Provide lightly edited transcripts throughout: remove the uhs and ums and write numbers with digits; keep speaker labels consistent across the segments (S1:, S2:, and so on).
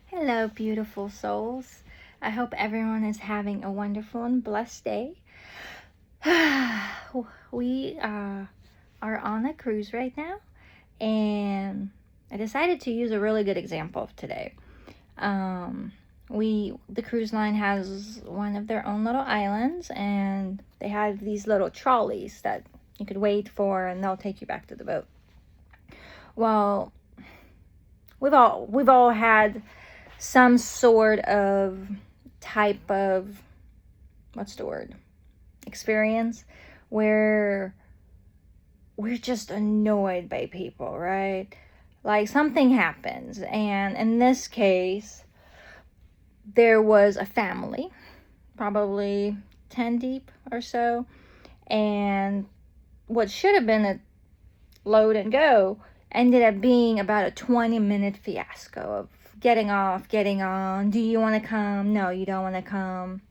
S1: Hello, beautiful souls. I hope everyone is having a wonderful and blessed day. We are on a cruise right now, and I decided to use a really good example of today. The cruise line has one of their own little islands, and they have these little trolleys that you could wait for, and they'll take you back to the boat. Well, we've all had some sort of type of experience where we're just annoyed by people, right? Like something happens, and in this case there was a family, probably 10 deep or so, and what should have been a load and go ended up being about a 20-minute fiasco of getting off, getting on. Do you want to come? No, you don't want to come.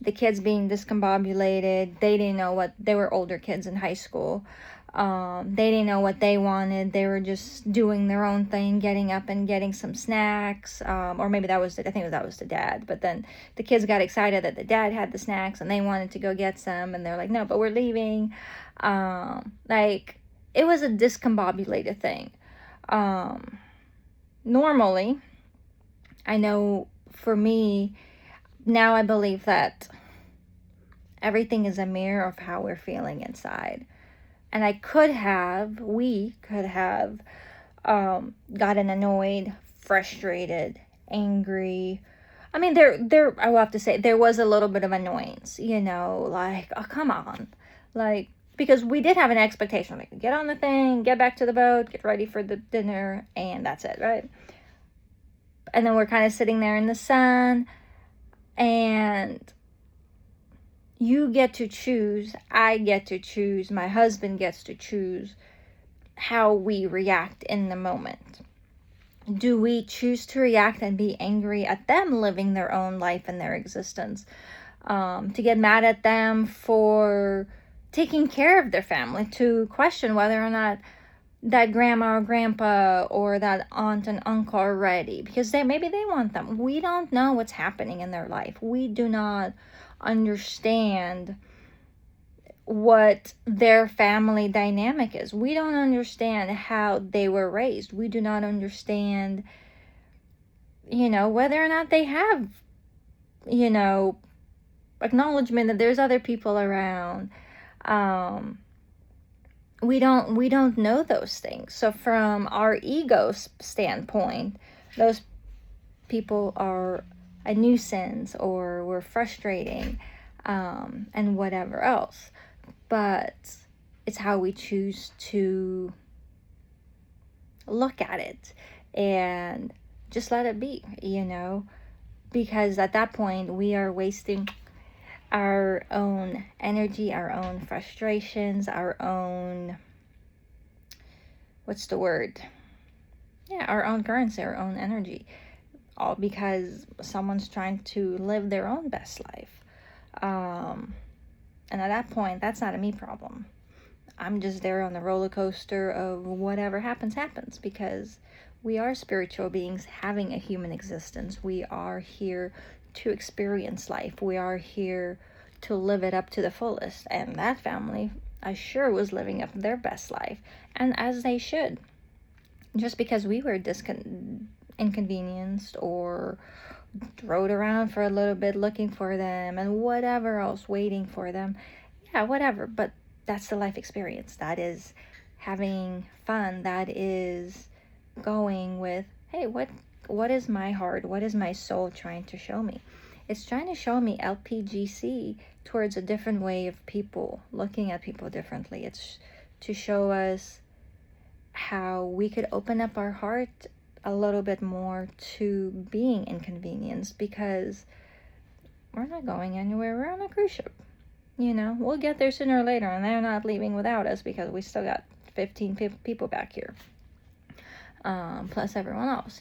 S1: The kids being discombobulated. They didn't know what, they were older kids in high school. They didn't know what they wanted. They were just doing their own thing, getting up and getting some snacks. Or maybe that was the dad. But then the kids got excited that the dad had the snacks and they wanted to go get some. And they're like, no, but we're leaving. It was a discombobulated thing. Normally, I know for me, now I believe that everything is a mirror of how we're feeling inside. And we could have gotten annoyed, frustrated, angry. I mean, I will have to say, there was a little bit of annoyance, like, oh, come on. Like, because we did have an expectation, like, get on the thing, get back to the boat, get ready for the dinner, and that's it, right? And then we're kind of sitting there in the sun, and you get to choose, I get to choose, my husband gets to choose how we react in the moment. Do we choose to react and be angry at them living their own life and their existence? To get mad at them for taking care of their family, to question whether or not that grandma or grandpa or that aunt and uncle are ready, because maybe they want them. We don't know what's happening in their life. We do not understand what their family dynamic is. We don't understand how they were raised. We do not understand, whether or not they have, acknowledgement that there's other people around. We don't know those things. So from our ego standpoint, those people are a nuisance or we're frustrating, and whatever else. But it's how we choose to look at it and just let it be, because at that point we are wasting our own energy, our own frustrations, our own, our own currency, our own energy, all because someone's trying to live their own best life. And at that point, that's not a me problem. I'm just there on the roller coaster of whatever happens, because we are spiritual beings having a human existence. We are here to experience life. We are here to live it up to the fullest. And that family, I sure was living up their best life. And as they should. Just because we were inconvenienced or rode around for a little bit looking for them and whatever else, waiting for them. Yeah, whatever. But that's the life experience. That is having fun. That is going with, hey, what is my heart? What is my soul trying to show me? It's trying to show me LPGC towards a different way of people, looking at people differently. It's to show us how we could open up our heart a little bit more to being inconvenienced, because we're not going anywhere. We're on a cruise ship. We'll get there sooner or later, and they're not leaving without us because we still got 15 people back here. Plus everyone else,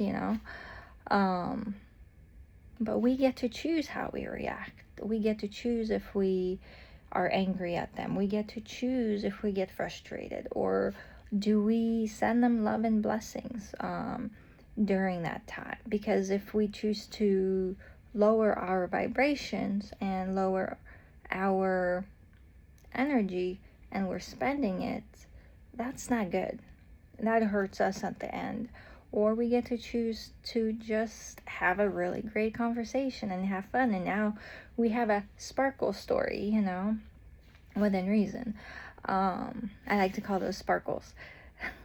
S1: But we get to choose how we react. We get to choose if we are angry at them. We get to choose if we get frustrated, or do we send them love and blessings? during that time. Because if we choose to lower our vibrations and lower our energy and we're spending it, that's not good. That hurts us at the end. Or we get to choose to just have a really great conversation and have fun. And now we have a sparkle story, within reason. I like to call those sparkles.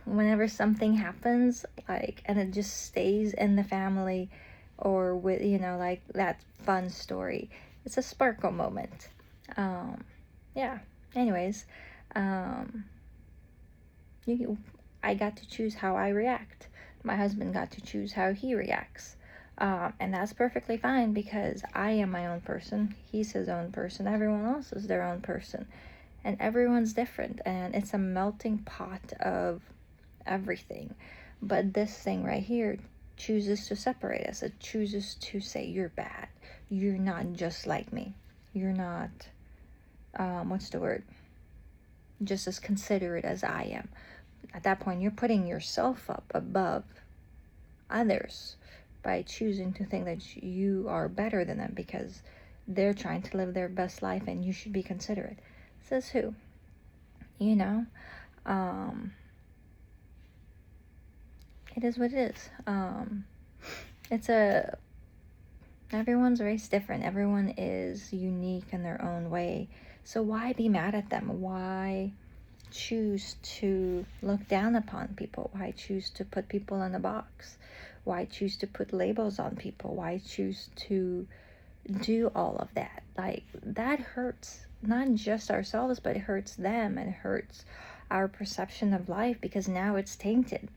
S1: Whenever something happens, and it just stays in the family, or with, like that fun story, it's a sparkle moment. Yeah. Anyways, I got to choose how I react. My husband got to choose how he reacts. And that's perfectly fine, because I am my own person. He's his own person. Everyone else is their own person. And everyone's different. And it's a melting pot of everything. But this thing right here chooses to separate us. It chooses to say, you're bad. You're not just like me. You're not, what's the word? Just as considerate as I am. At that point, you're putting yourself up above others by choosing to think that you are better than them because they're trying to live their best life and you should be considerate. Says who? It is what it is. Everyone's race different. Everyone is unique in their own way. So why be mad at them? Why choose to look down upon people? Why choose to put people in a box? Why choose to put labels on people? Why choose to do all of that? That hurts not just ourselves, but it hurts them, and it hurts our perception of life, because now it's tainted.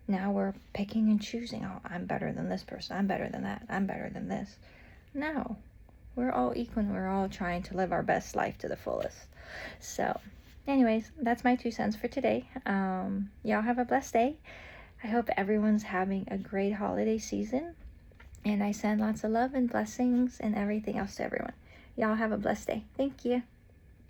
S1: Now we're picking and choosing. Oh, I'm better than this person. I'm better than that. I'm better than this. No, we're all equal. We're all trying to live our best life to the fullest. So anyways, that's my 2 cents for today. Y'all have a blessed day. I hope everyone's having a great holiday season. And I send lots of love and blessings and everything else to everyone. Y'all have a blessed day. Thank you.